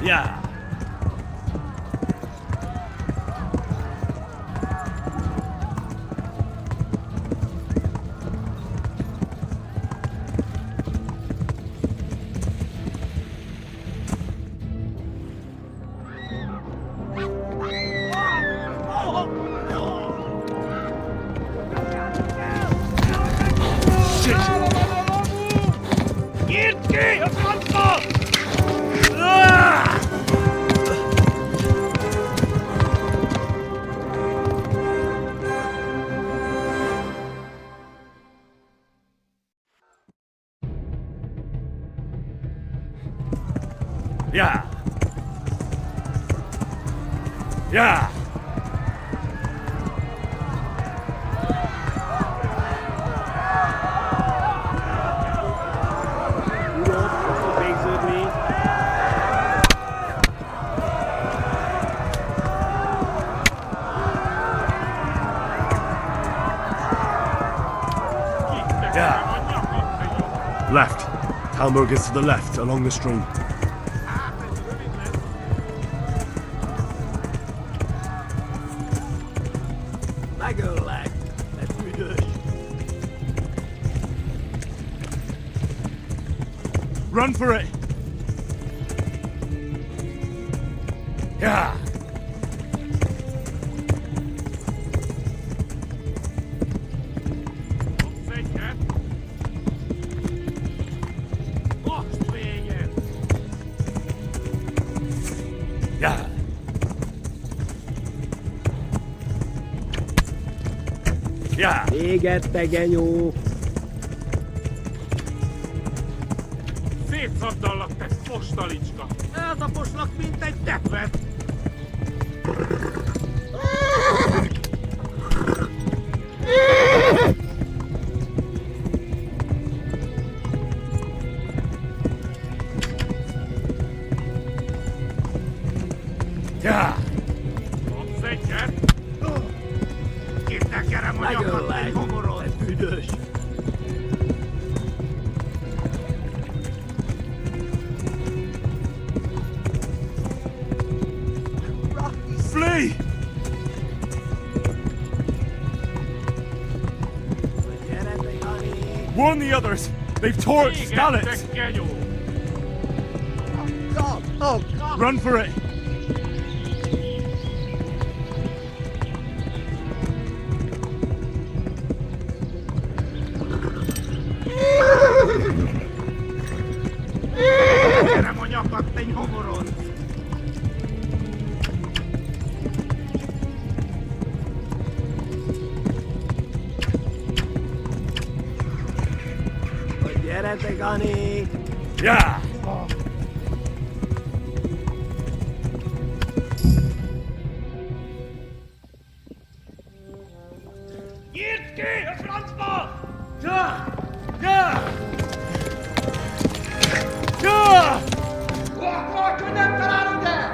Yeah. Yeah. Yeah. Yeah. Left. Talmberg is to the left, along the stream. Run for it! Yeah! Yeah! Yeah! Égette, genyó! Szétszabdallak, te fostalicska! Eltaposlak, mint egy tepvet! Yeah! Kapsz egyet? Itt nekerem a nyakat, egy homorod! Büdös! Flee! Warn the others! They've torched Skalitz! Run for it! Kérem a nyakat, te homorod! Gyere, Gani! Yeah! Nyitd ki a francba! Yeah! Yeah! Yeah! Akkor, hogy nem találod el!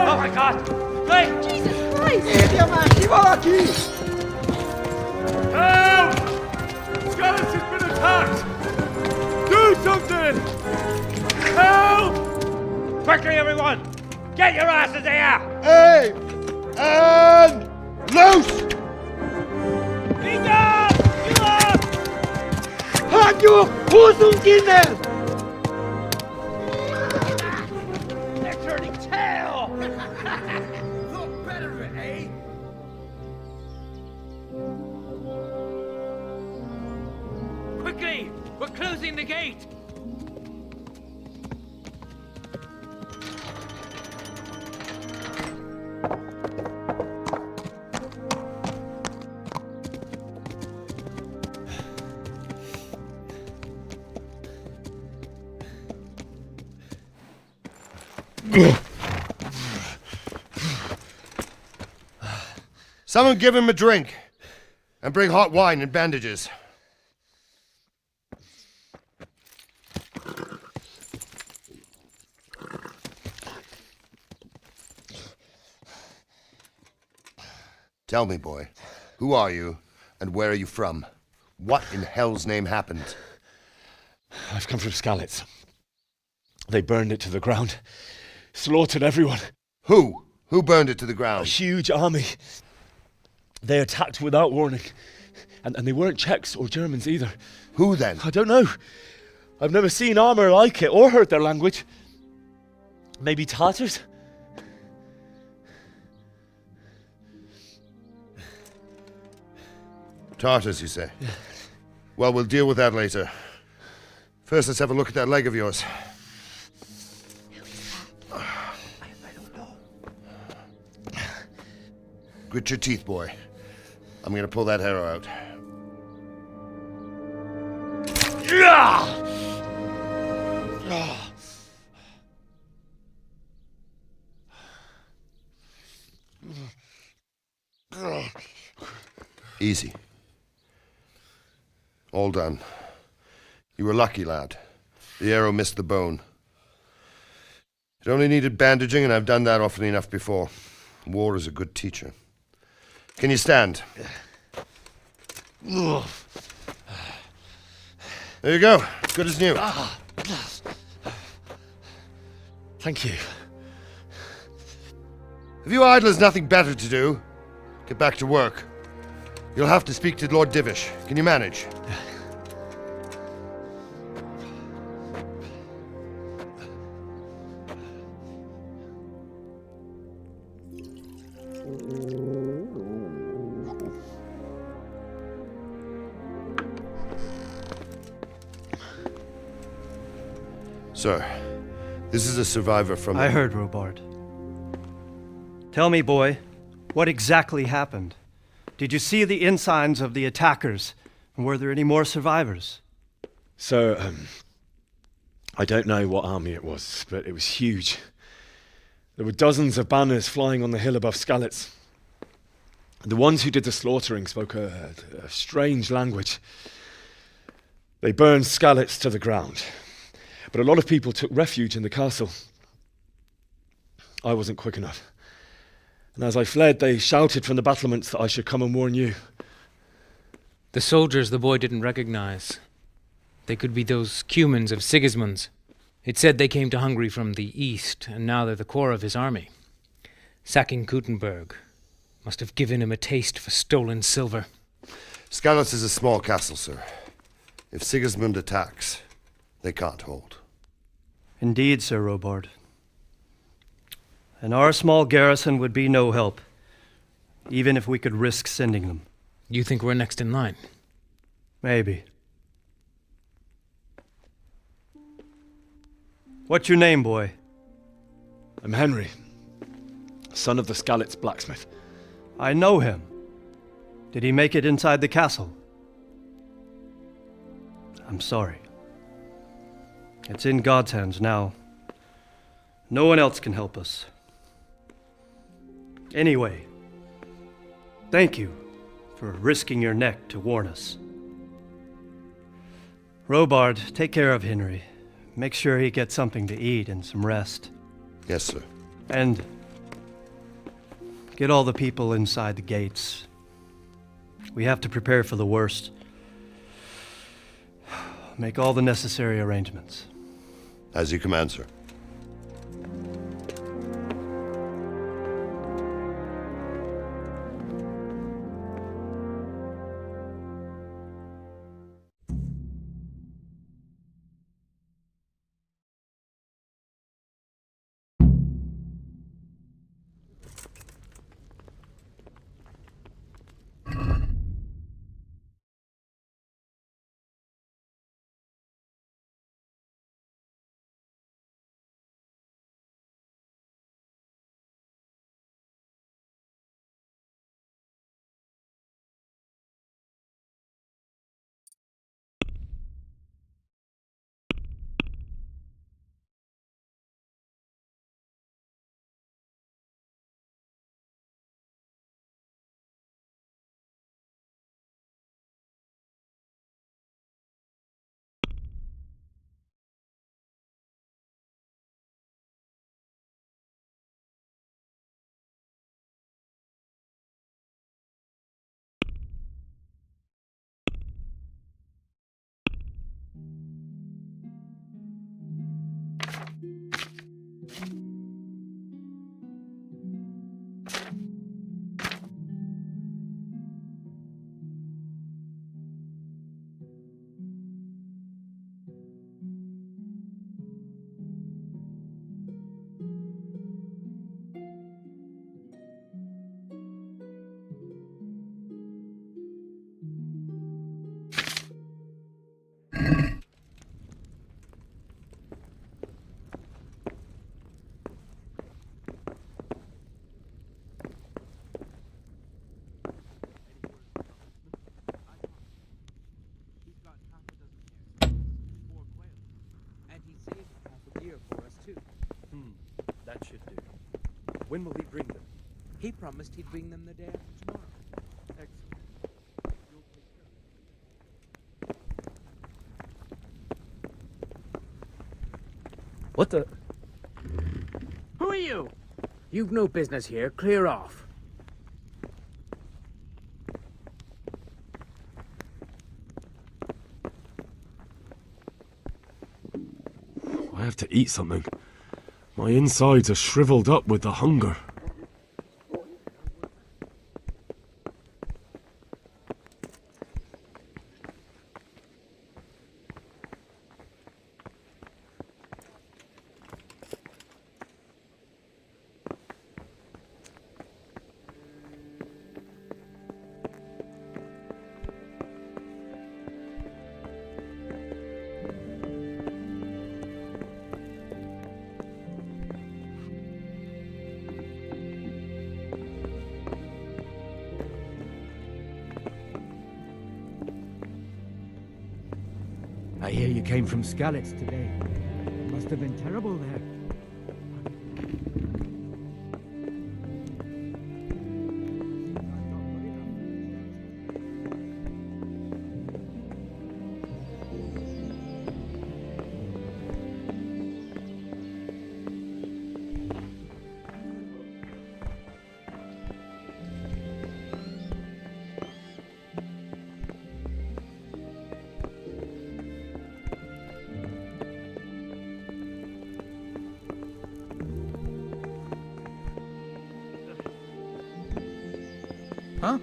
Oh my god! Hey! Jesus Christ! Érje már ki valaki! Help! Skalitz has been attacked! Do something! Help! Quickly, everyone! Get your asses here! Hey! And loose! Vigyázz! Vigyázz! Hagyjuk! Húzzunk innen! They're turning tail! Look better, eh? Quickly! We're closing the gate! Someone give him a drink. And bring hot wine and bandages. Tell me, boy, who are you and where are you from? What in hell's name happened? I've come from Skalitz. They burned it to the ground. Slaughtered everyone. Who? Who burned it to the A ground? huge army. They attacked without warning. And they weren't Czechs or Germans either. Who then? I don't know. I've never seen armor like it or heard their language. Maybe Tatars? Tartars, you say? Yeah. Well, we'll deal with that later. First, let's have a look at that leg of yours. I don't know. Grit your teeth, boy. I'm gonna pull that arrow out. Easy. All done. You were lucky, lad. The arrow missed the bone. It only needed bandaging, and I've done that often enough before. War is a good teacher. Can you stand? There you go. Good as new. Thank you. Have you idlers nothing better to do? Get back to work. You'll have to speak to Lord Divish. Can you manage? Sir, this is a survivor from... I heard, Robard. Tell me, boy, what exactly happened? Did you see the ensigns of the attackers? And were there any more survivors? So, I don't know what army it was, but it was huge. There were dozens of banners flying on the hill above Skalitz. The ones who did the slaughtering spoke a strange language. They burned Skalitz to the ground. But a lot of people took refuge in the castle. I wasn't quick enough. And as I fled, they shouted from the battlements that I should come and warn you. The soldiers the boy didn't recognize. They could be those Cumans of Sigismund's. It said they came to Hungary from the east, and now they're the core of his army. Sacking Kuttenberg must have given him a taste for stolen silver. Skalitz is a small castle, sir. If Sigismund attacks, they can't hold. Indeed, Sir Robard. And our small garrison would be no help, even if we could risk sending them. You think we're next in line? Maybe. What's your name, boy? I'm Henry, son of the Skalitz blacksmith. I know him. Did he make it inside the castle? I'm sorry. It's in God's hands now. No one else can help us. Anyway, thank you for risking your neck to warn us. Robard, take care of Henry. Make sure he gets something to eat and some rest. Yes, sir. And get all the people inside the gates. We have to prepare for the worst. Make all the necessary arrangements. As you command, sir. When will he bring them? He promised he'd bring them the day after tomorrow. What the? Who are you? You've no business here. Clear off. I have to eat something. My insides are shriveled up with the hunger. I hear you came from Skalitz today. It must have been terrible there. Huh?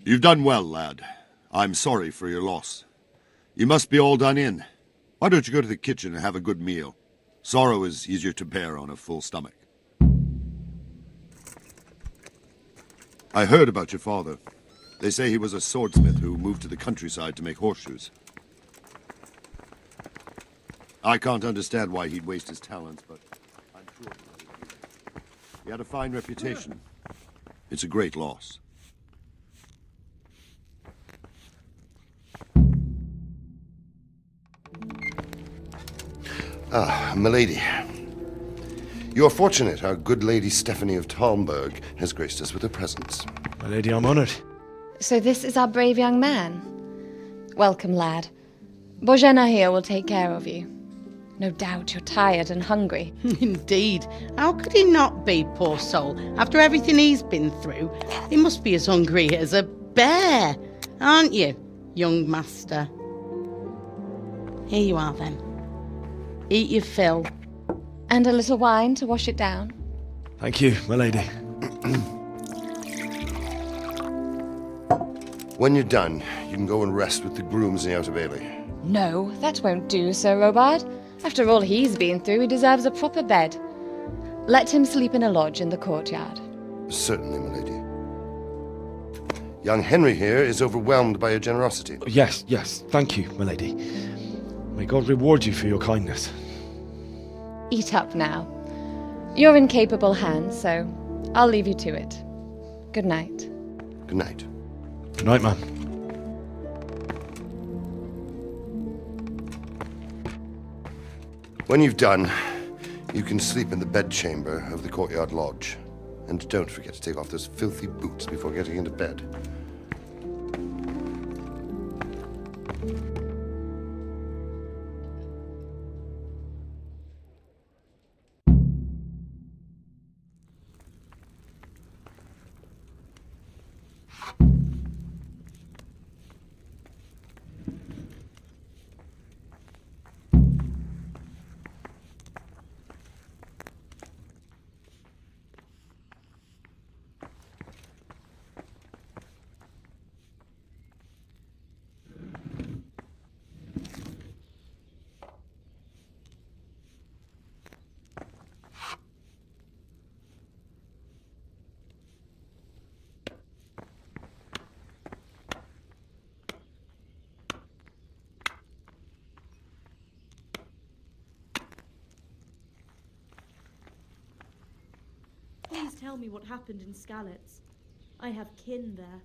You've done well, lad. I'm sorry for your loss. You must be all done in. Why don't you go to the kitchen and have a good meal? Sorrow is easier to bear on a full stomach. I heard about your father. They say he was a swordsmith who moved to the countryside to make horseshoes. I can't understand why he'd waste his talents, but I'm sure he had a fine reputation. It's a great loss. Ah, milady. You are fortunate our good lady Stephanie of Talmberg has graced us with her presence. My lady, I'm honored. So this is our brave young man. Welcome, lad. Bozhena here will take care of you. No doubt you're tired and hungry. Indeed. How could he not be, poor soul? After everything he's been through, he must be as hungry as a bear. Aren't you, young master? Here you are, then. Eat your fill. And a little wine to wash it down. Thank you, my lady. When you're done, you can go and rest with the grooms in the Outer Bailey. No, that won't do, Sir Robard. After all he's been through, he deserves a proper bed. Let him sleep in a lodge in the courtyard. Certainly, milady. Young Henry here is overwhelmed by your generosity. Yes, thank you, my lady. May God reward you for your kindness. Eat up now. You're in capable hands, so I'll leave you to it. Good night. Good night. Good night, ma'am. When you've done, you can sleep in the bedchamber of the courtyard lodge. And don't forget to take off those filthy boots before getting into bed. Please tell me what happened in Skalitz. I have kin there.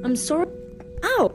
I'm sorry. Ow!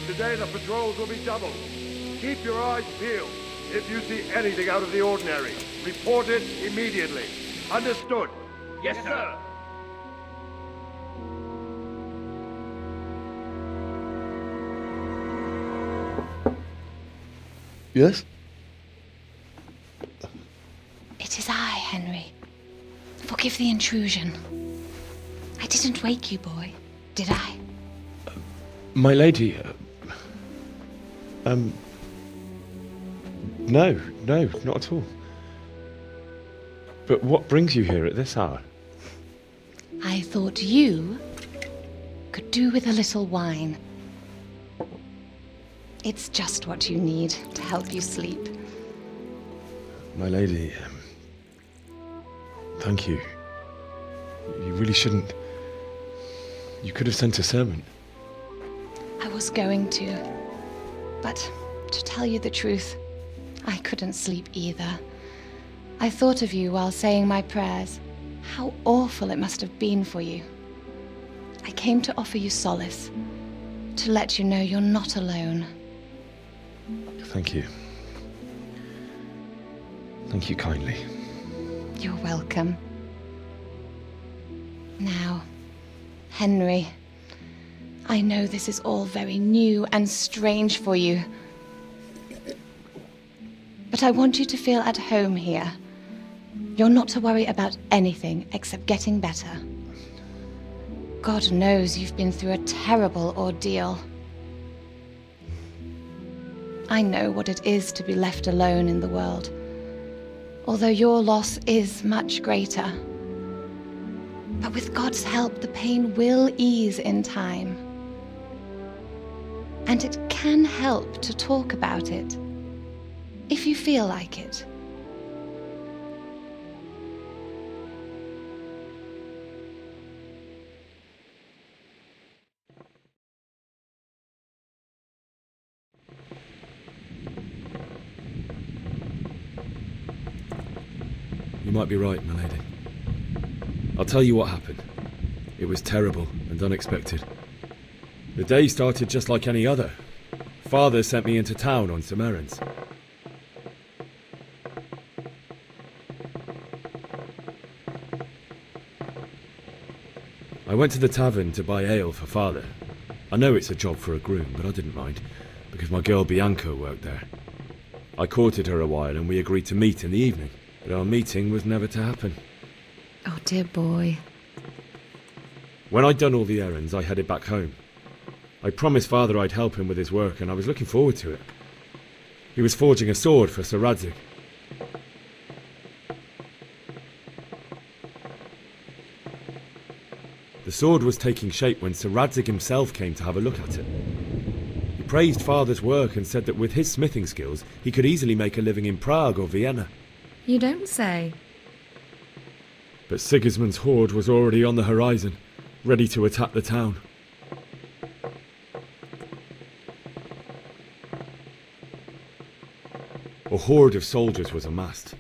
Today the patrols will be doubled. Keep your eyes peeled. If you see anything out of the ordinary, report it immediately. Understood? Yes, sir. Yes? It is I, Henry. Forgive the intrusion. I didn't wake you, boy, did I? My lady, no, not at all. But what brings you here at this hour? I thought you could do with a little wine. It's just what you need to help you sleep. My lady, thank you. You really shouldn't. You could have sent a servant. I was going to, but to tell you the truth, I couldn't sleep either. I thought of you while saying my prayers. How awful it must have been for you. I came to offer you solace, to let you know you're not alone. Thank you. Thank you kindly. You're welcome. Now, Henry, I know this is all very new and strange for you, but I want you to feel at home here. You're not to worry about anything except getting better. God knows you've been through a terrible ordeal. I know what it is to be left alone in the world, although your loss is much greater. But with God's help, the pain will ease in time. And it can help to talk about it, if you feel like it. You might be right, my lady. I'll tell you what happened. It was terrible and unexpected. The day started just like any other. Father sent me into town on some errands. I went to the tavern to buy ale for Father. I know it's a job for a groom, but I didn't mind, because my girl Bianca worked there. I courted her a while and we agreed to meet in the evening, but our meeting was never to happen. Oh, dear boy. When I'd done all the errands, I headed back home. I promised Father I'd help him with his work, and I was looking forward to it. He was forging a sword for Sir Radzig. The sword was taking shape when Sir Radzig himself came to have a look at it. He praised Father's work and said that with his smithing skills, he could easily make a living in Prague or Vienna. You don't say. But Sigismund's horde was already on the horizon, ready to attack the town. A horde of soldiers was amassed.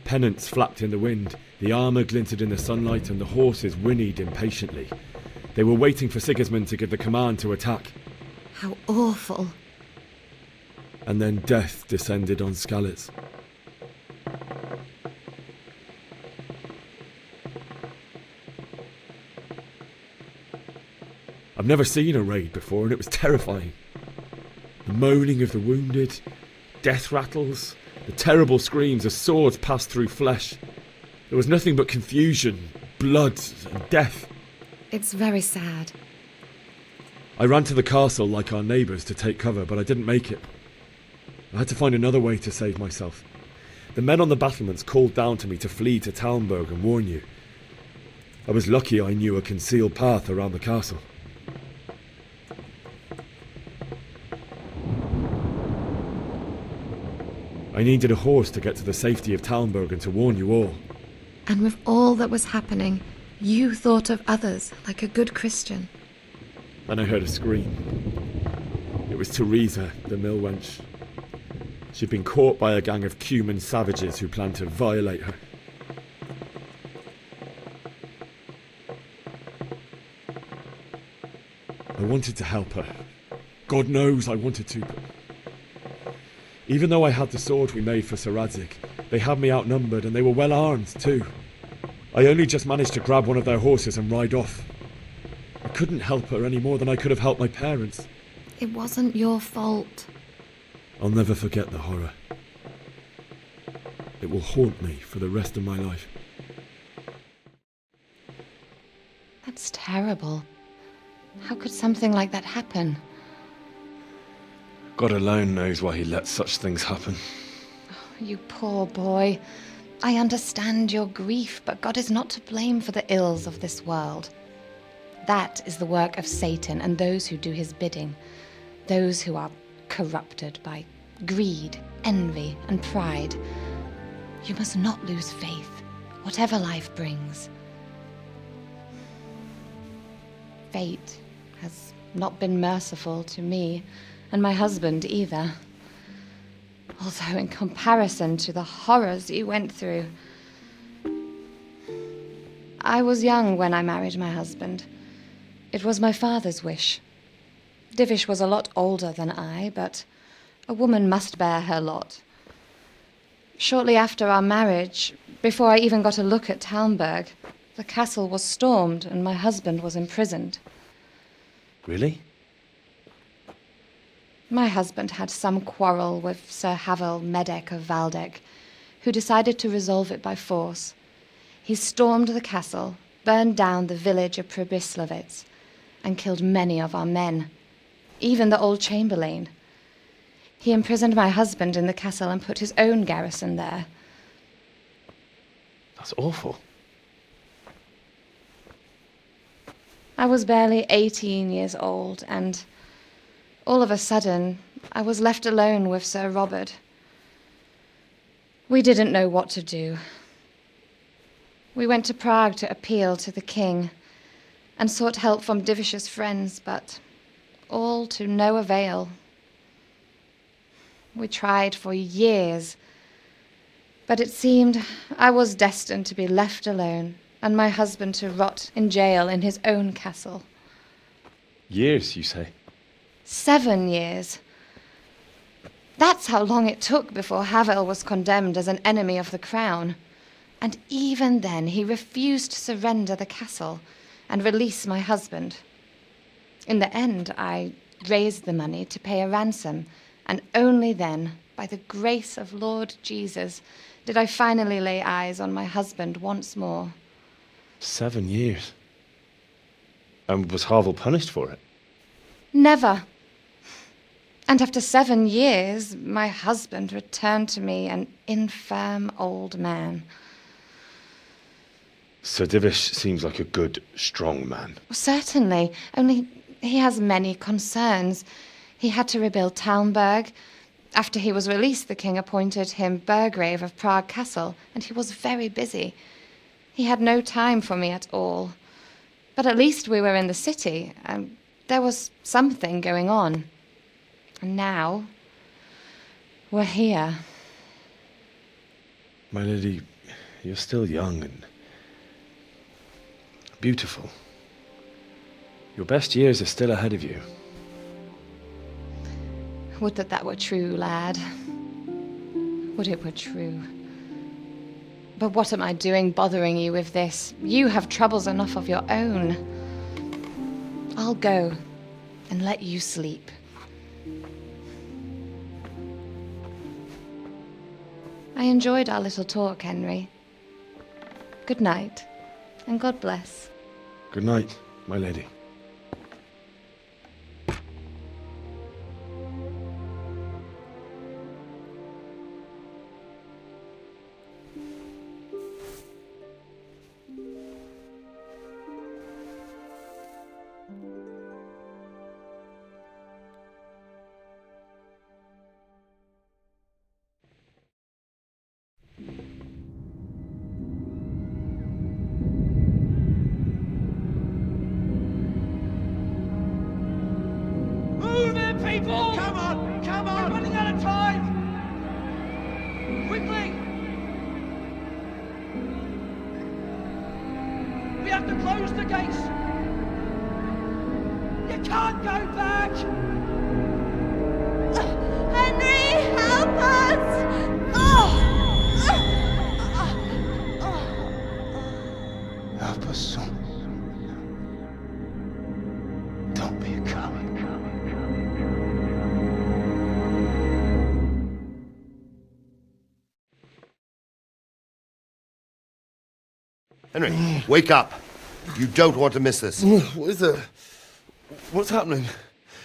Pennants flapped in the wind, the armour glinted in the sunlight, and the horses whinnied impatiently. They were waiting for Sigismund to give the command to attack. How awful. And then death descended on Skalitz. I've never seen a raid before, and it was terrifying. The moaning of the wounded, death rattles, the terrible screams as swords passed through flesh. There was nothing but confusion, blood, and death. It's very sad. I ran to the castle like our neighbours to take cover, but I didn't make it. I had to find another way to save myself. The men on the battlements called down to me to flee to Talmberg and warn you. I was lucky I knew a concealed path around the castle. I needed a horse to get to the safety of Talmberg and to warn you all. And with all that was happening, you thought of others like a good Christian. Then I heard a scream. It was Teresa, the mill wench. She'd been caught by a gang of Cuman savages who planned to violate her. I wanted to help her. God knows I wanted to, but even though I had the sword we made for Sir Radzig, they had me outnumbered and they were well armed too. I only just managed to grab one of their horses and ride off. I couldn't help her any more than I could have helped my parents. It wasn't your fault. I'll never forget the horror. It will haunt me for the rest of my life. That's terrible. How could something like that happen? God alone knows why he lets such things happen. You poor boy. I understand your grief, but God is not to blame for the ills of this world. That is the work of Satan and those who do his bidding. Those who are corrupted by greed, envy, and pride. You must not lose faith, whatever life brings. Fate has not been merciful to me, and my husband either. Although in comparison to the horrors you went through. I was young when I married my husband. It was my father's wish. Divish was a lot older than I, but a woman must bear her lot. Shortly after our marriage, before I even got a look at Talmberg, the castle was stormed and my husband was imprisoned. Really? My husband had some quarrel with Sir Havel Medek of Valdek, who decided to resolve it by force. He stormed the castle, burned down the village of Pribyslavitz, and killed many of our men, even the old chamberlain. He imprisoned my husband in the castle and put his own garrison there. That's awful. I was barely 18 years old, and all of a sudden, I was left alone with Sir Robert. We didn't know what to do. We went to Prague to appeal to the king and sought help from Divish's friends, but all to no avail. We tried for years, but it seemed I was destined to be left alone and my husband to rot in jail in his own castle. Years, you say? 7 years. That's how long it took before Havel was condemned as an enemy of the crown. And even then he refused to surrender the castle and release my husband. In the end, I raised the money to pay a ransom, and only then, by the grace of Lord Jesus, did I finally lay eyes on my husband once more. 7 years? And was Havel punished for it? Never. And after 7 years, my husband returned to me an infirm old man. Sir Divish seems like a good, strong man. Certainly, only he has many concerns. He had to rebuild Talmberg. After he was released, the king appointed him Burgrave of Prague Castle, and he was very busy. He had no time for me at all. But at least we were in the city, and there was something going on. And now, we're here. My lady, you're still young and beautiful. Your best years are still ahead of you. Would that that were true, lad. Would it were true. But what am I doing bothering you with this? You have troubles enough of your own. I'll go and let you sleep. I enjoyed our little talk, Henry. Good night, and God bless. Good night, my lady. People! Come on! Come on! We're running out of time! Quickly! We have to close the gates! You can't go back! Henry, help us! Help us, son. Don't be a coward. Henry, wake up. You don't want to miss this. What is it? What's happening?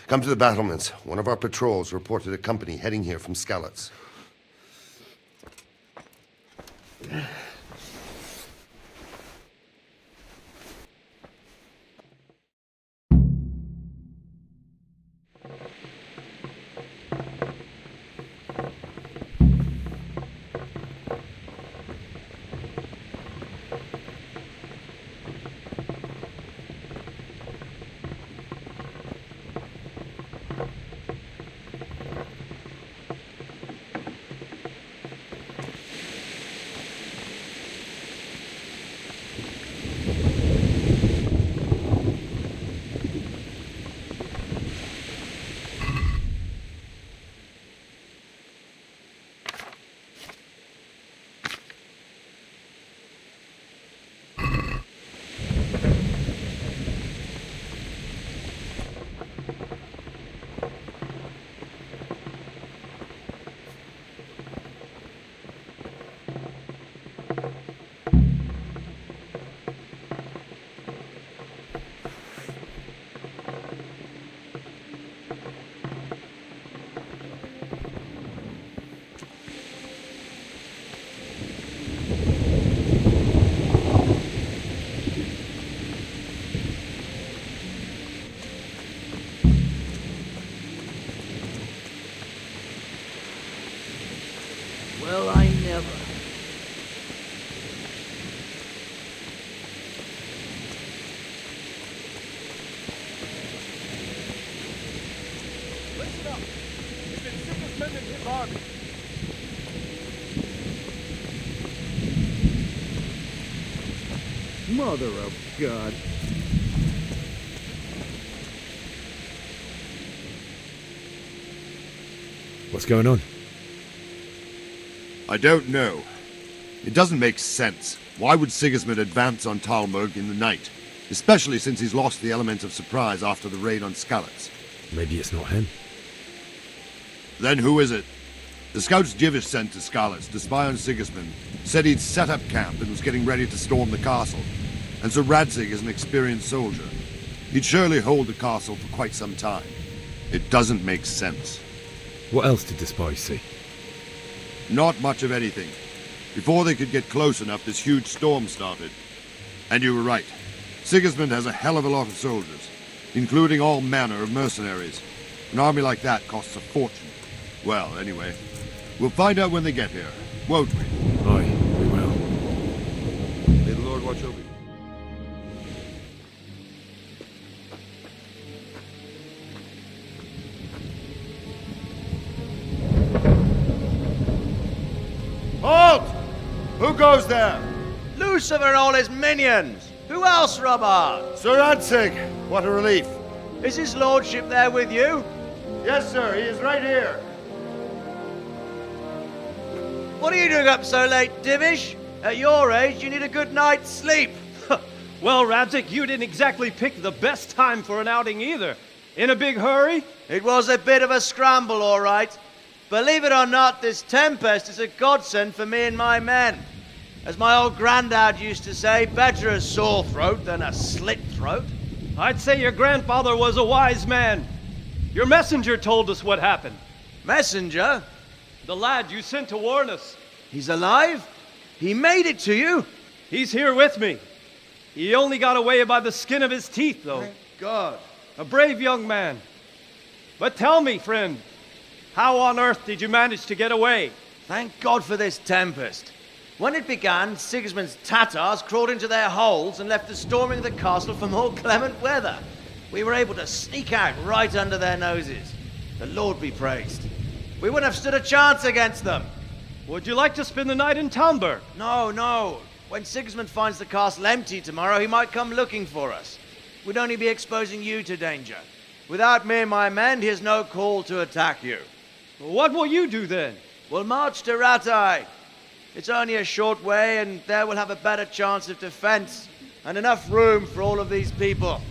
Come to the battlements. One of our patrols reported a company heading here from Skalitz. Well, I never. Listen up! It's been Sigismund and his army. Mother of God. What's going on? I don't know. It doesn't make sense. Why would Sigismund advance on Talmberg in the night? Especially since he's lost the element of surprise after the raid on Skalitz. Maybe it's not him. Then who is it? The scouts Jivish sent to Skalitz to spy on Sigismund said he'd set up camp and was getting ready to storm the castle. And so Radzig is an experienced soldier. He'd surely hold the castle for quite some time. It doesn't make sense. What else did the spies see? Not much of anything. Before they could get close enough, this huge storm started. And you were right. Sigismund has a hell of a lot of soldiers, including all manner of mercenaries. An army like that costs a fortune. Well, anyway, we'll find out when they get here, won't we? Aye, we will. May the Lord watch over you. Halt! Who goes there? Lucifer and all his minions! Who else, Robert? Sir Radzig, what a relief. Is his lordship there with you? Yes, sir, he is right here. What are you doing up so late, Divish? At your age, you need a good night's sleep. Well, Radzig, you didn't exactly pick the best time for an outing either. In a big hurry? It was a bit of a scramble, all right. Believe it or not, this tempest is a godsend for me and my men. As my old granddad used to say, better a sore throat than a slit throat. I'd say your grandfather was a wise man. Your messenger told us what happened. Messenger? The lad you sent to warn us. He's alive? He made it to you? He's here with me. He only got away by the skin of his teeth, though. Thank God. A brave young man. But tell me, friend, how on earth did you manage to get away? Thank God for this tempest. When it began, Sigismund's Tatars crawled into their holes and left us storming the castle for more clement weather. We were able to sneak out right under their noses. The Lord be praised. We wouldn't have stood a chance against them. Would you like to spend the night in Talmberg? No. When Sigismund finds the castle empty tomorrow, he might come looking for us. We'd only be exposing you to danger. Without me and my men, he has no call to attack you. What will you do then? We'll march to Ratai. It's only a short way, and there we'll have a better chance of defense and enough room for all of these people.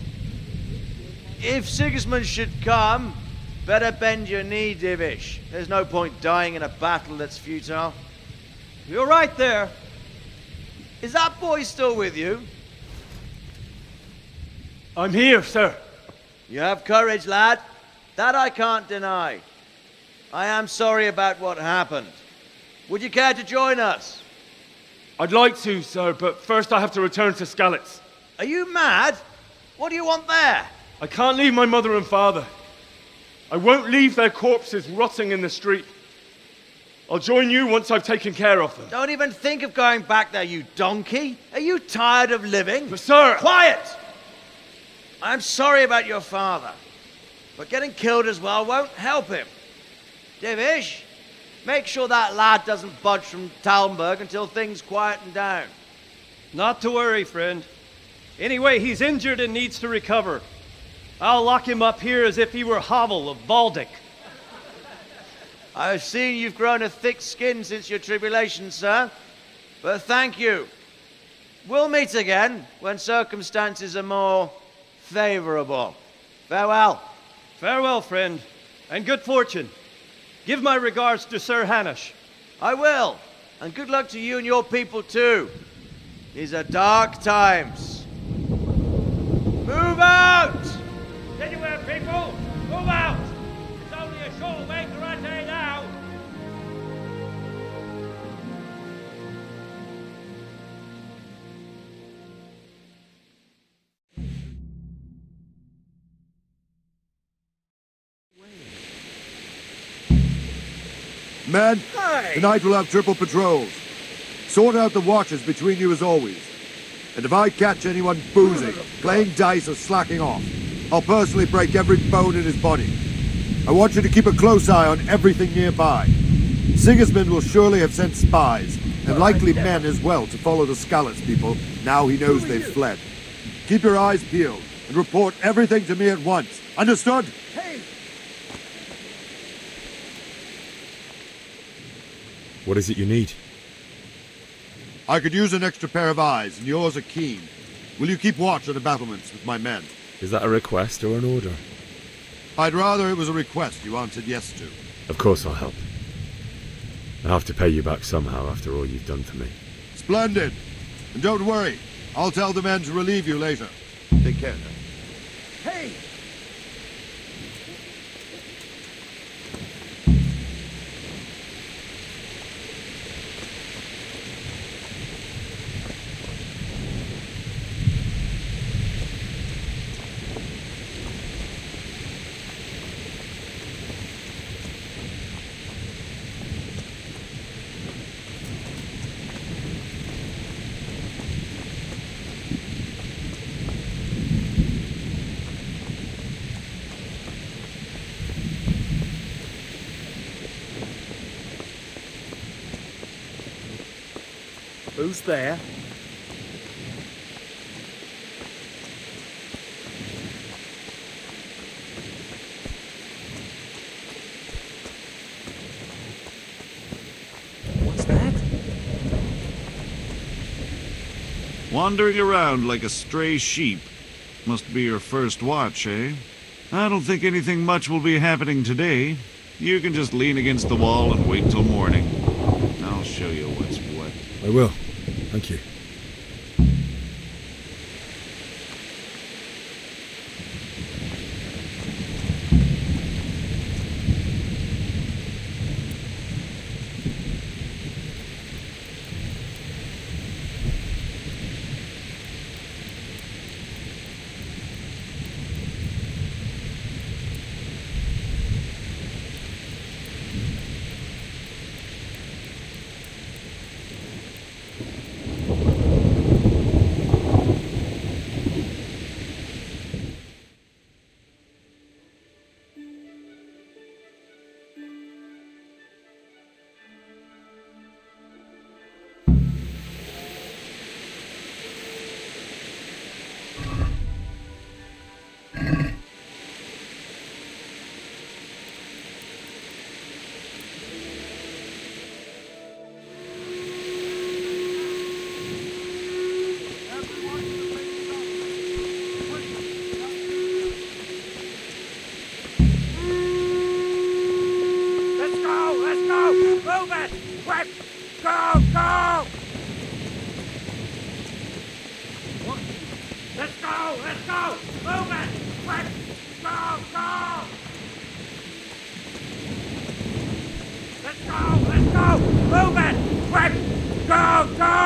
If Sigismund should come, better bend your knee, Divish. There's no point dying in a battle that's futile. You're right there. Is that boy still with you? I'm here, sir. You have courage, lad. That I can't deny. I am sorry about what happened. Would you care to join us? I'd like to, sir, but first I have to return to Skalitz. Are you mad? What do you want there? I can't leave my mother and father. I won't leave their corpses rotting in the street. I'll join you once I've taken care of them. Don't even think of going back there, you donkey. Are you tired of living? But sir... Quiet! I'm sorry about your father, but getting killed as well won't help him. Divish, make sure that lad doesn't budge from Talmberg until things quieten down. Not to worry, friend. Anyway, he's injured and needs to recover. I'll lock him up here as if he were Havel of Baldic. I've seen you've grown a thick skin since your tribulation, sir. But thank you. We'll meet again when circumstances are more favorable. Farewell. Farewell, friend, and good fortune. Give my regards to Sir Hanush. I will. And good luck to you and your people, too. These are dark times. Move out! Anywhere, people! Move out! It's only a short way to Rattay now! Men, tonight we'll have triple patrols. Sort out the watches between you as always. And if I catch anyone boozing, playing dice or slacking off, I'll personally break every bone in his body. I want you to keep a close eye on everything nearby. Sigismund will surely have sent spies, and likely men as well, to follow the Skalitz people now he knows they've fled. Keep your eyes peeled, and report everything to me at once. Understood? What is it you need? I could use an extra pair of eyes, and yours are keen. Will you keep watch on the battlements with my men? Is that a request or an order? I'd rather it was a request you answered yes to. Of course I'll help. I have to pay you back somehow after all you've done for me. Splendid! And don't worry, I'll tell the men to relieve you later. Take care now. Hey! Who's there? What's that? Wandering around like a stray sheep. Must be your first watch, eh? I don't think anything much will be happening today. You can just lean against the wall and wait till morning. I'll show you what's what. I will. Thank you. Move it! Quick! Go! Go! What? Let's go! Let's go! Move it! Quick! Go! Go! Let's go! Let's go! Move it! Quick! Go! Go!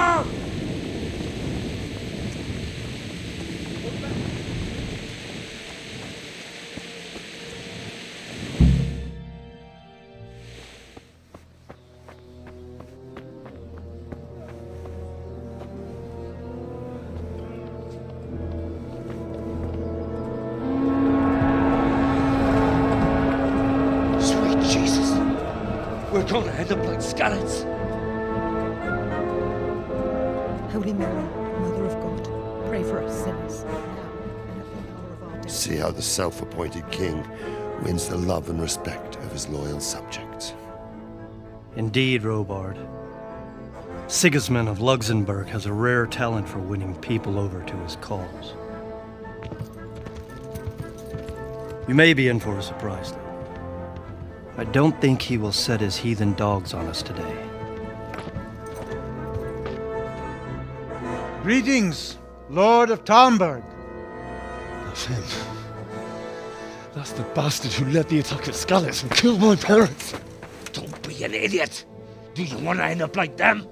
We're gonna end up like Skalitz. Holy Mary, Mother of God, pray for us sinners, now and at the hour of our death. See how the self-appointed king wins the love and respect of his loyal subjects. Indeed, Robard. Sigismund of Luxembourg has a rare talent for winning people over to his cause. You may be in for a surprise, though. I don't think he will set his heathen dogs on us today. Greetings, Lord of Talmberg. That's him. That's the bastard who led the attack at Skalitz and killed my parents. Don't be an idiot. Do you want to end up like them?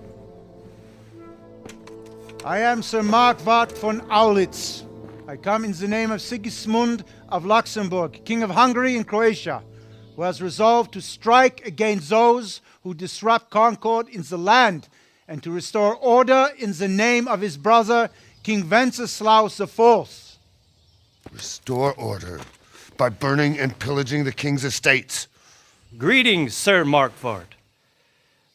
I am Sir Markwart von Aulitz. I come in the name of Sigismund of Luxembourg, King of Hungary and Croatia, who has resolved to strike against those who disrupt concord in the land and to restore order in the name of his brother, King Wenceslaus IV. Restore order by burning and pillaging the king's estates. Greetings, Sir Markvart.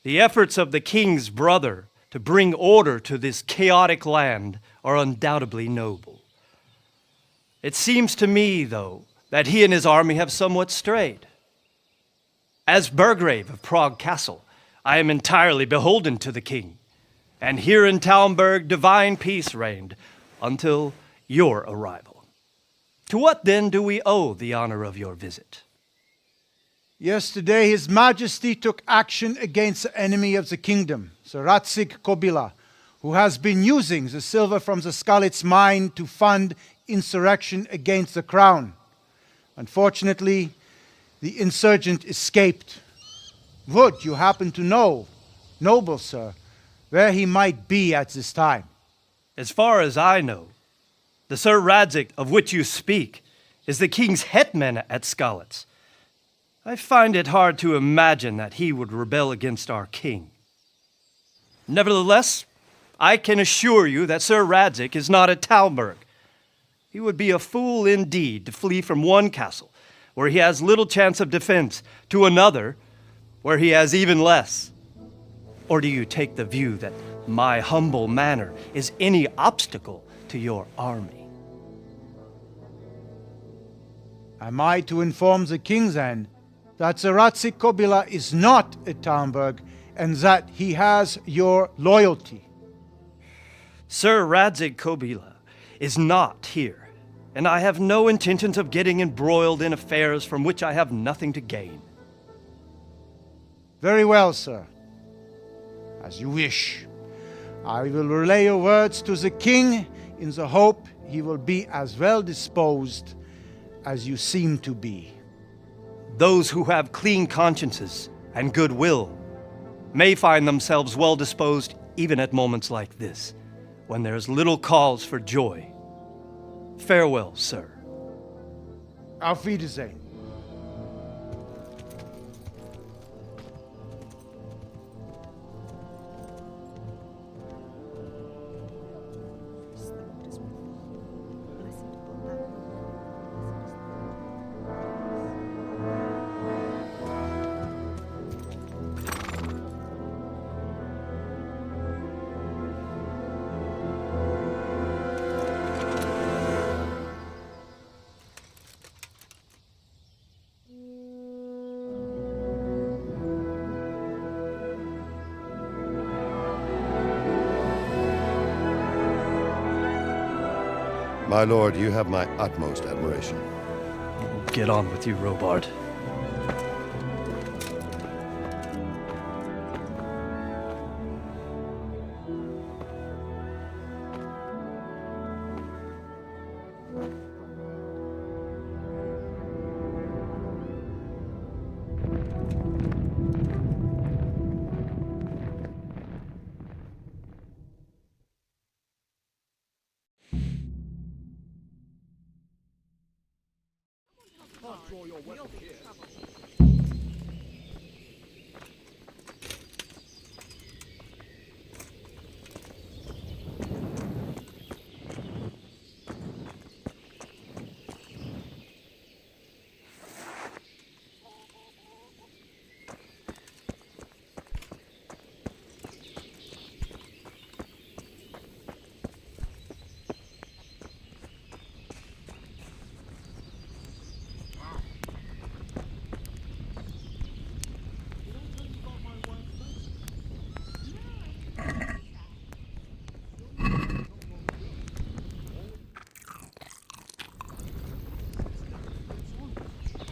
The efforts of the king's brother to bring order to this chaotic land are undoubtedly noble. It seems to me, though, that he and his army have somewhat strayed. As Burgrave of Prague Castle, I am entirely beholden to the king, and here in Talmberg divine peace reigned until your arrival. To what then do we owe the honor of your visit? Yesterday, His Majesty took action against the enemy of the kingdom, Sir Radzig Kobyla, who has been using the silver from the Skalitz mine to fund insurrection against the crown. Unfortunately, the insurgent escaped. Would you happen to know, noble sir, where he might be at this time? As far as I know, the Sir Radzig of which you speak is the king's hetman at Skalitz. I find it hard to imagine that he would rebel against our king. Nevertheless, I can assure you that Sir Radzig is not at Talmberg. He would be a fool indeed to flee from one castle, where he has little chance of defense, to another, where he has even less. Or do you take the view that my humble manner is any obstacle to your army? Am I to inform the king then that Sir Radzig Kobyla is not at Talmberg and that he has your loyalty? Sir Radzig Kobyla is not here, and I have no intentions of getting embroiled in affairs from which I have nothing to gain. Very well, sir. As you wish. I will relay your words to the king in the hope he will be as well disposed as you seem to be. Those who have clean consciences and goodwill may find themselves well disposed even at moments like this, when there is little cause for joy. Farewell, sir. Auf Wiedersehen. My lord, you have my utmost admiration. Get on with you, Robard.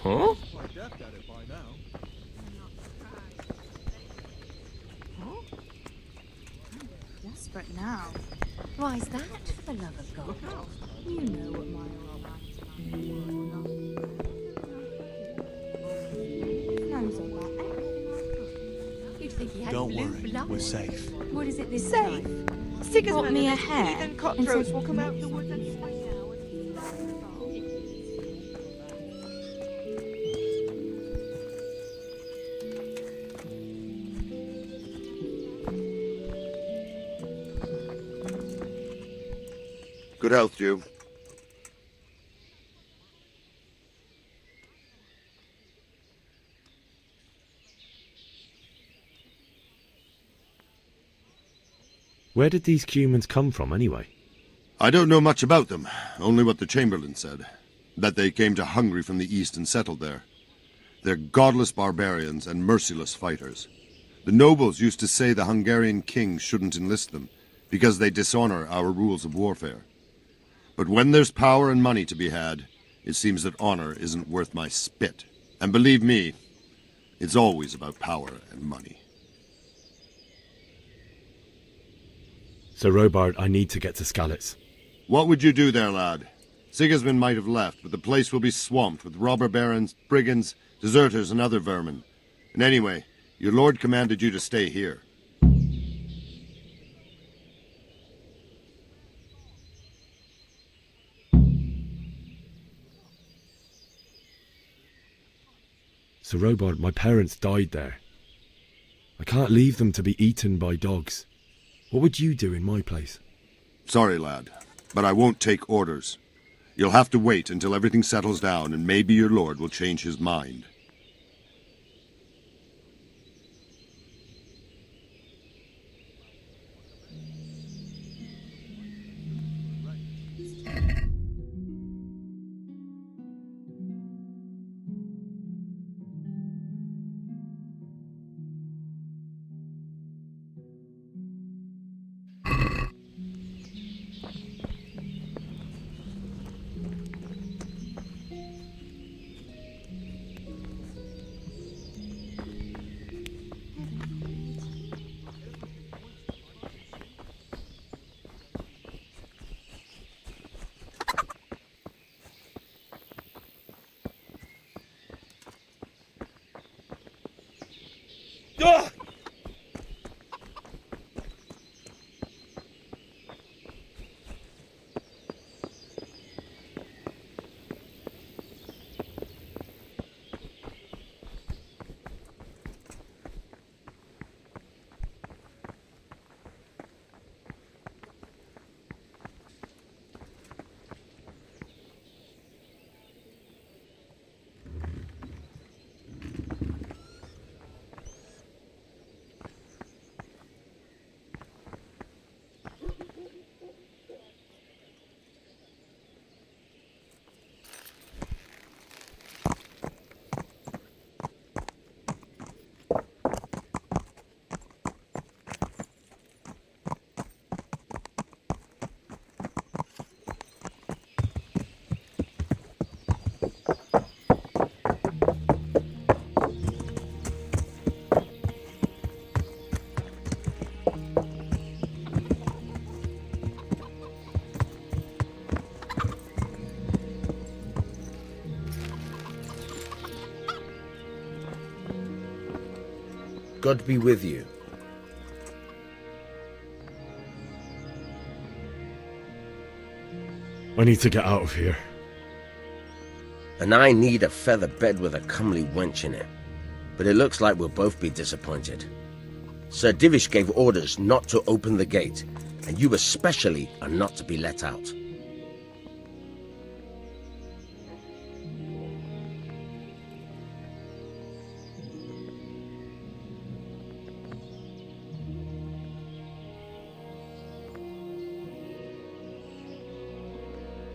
Huh? Desperate now. Why is that, for the love of God? You know what my Don't worry, we're safe. What is it this Safe? time? Sigismund Brought me a and his hare heathen and cutthroats said- will come out of the woods and Good health to you. Where did these humans come from, anyway? I don't know much about them, only what the Chamberlain said. That they came to Hungary from the east and settled there. They're godless barbarians and merciless fighters. The nobles used to say the Hungarian king shouldn't enlist them, because they dishonor our rules of warfare. But when there's power and money to be had, it seems that honor isn't worth my spit. And believe me, it's always about power and money. Sir Robard, I need to get to Skalitz. What would you do there, lad? Sigismund might have left, but the place will be swamped with robber barons, brigands, deserters, and other vermin. And anyway, your lord commanded you to stay here. Sir Robard, my parents died there. I can't leave them to be eaten by dogs. What would you do in my place? Sorry, lad, but I won't take orders. You'll have to wait until everything settles down, and maybe your lord will change his mind. God be with you. I need to get out of here. And I need a feather bed with a comely wench in it. But it looks like we'll both be disappointed. Sir Divish gave orders not to open the gate, and you especially are not to be let out.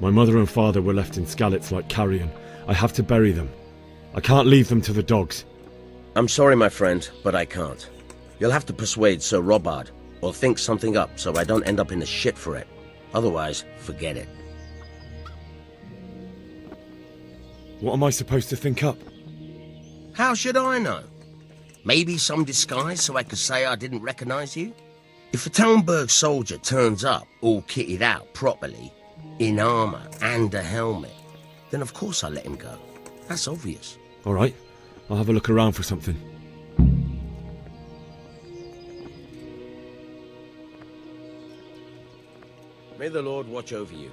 My mother and father were left in Skalitz like carrion. I have to bury them. I can't leave them to the dogs. I'm sorry, my friend, but I can't. You'll have to persuade Sir Robard, or think something up so I don't end up in the shit for it. Otherwise, forget it. What am I supposed to think up? How should I know? Maybe some disguise so I could say I didn't recognize you? If a Talmberg soldier turns up, all kitted out properly, in armor and a helmet, then of course I'll let him go. That's obvious. All right, I'll have a look around for something. May the Lord watch over you.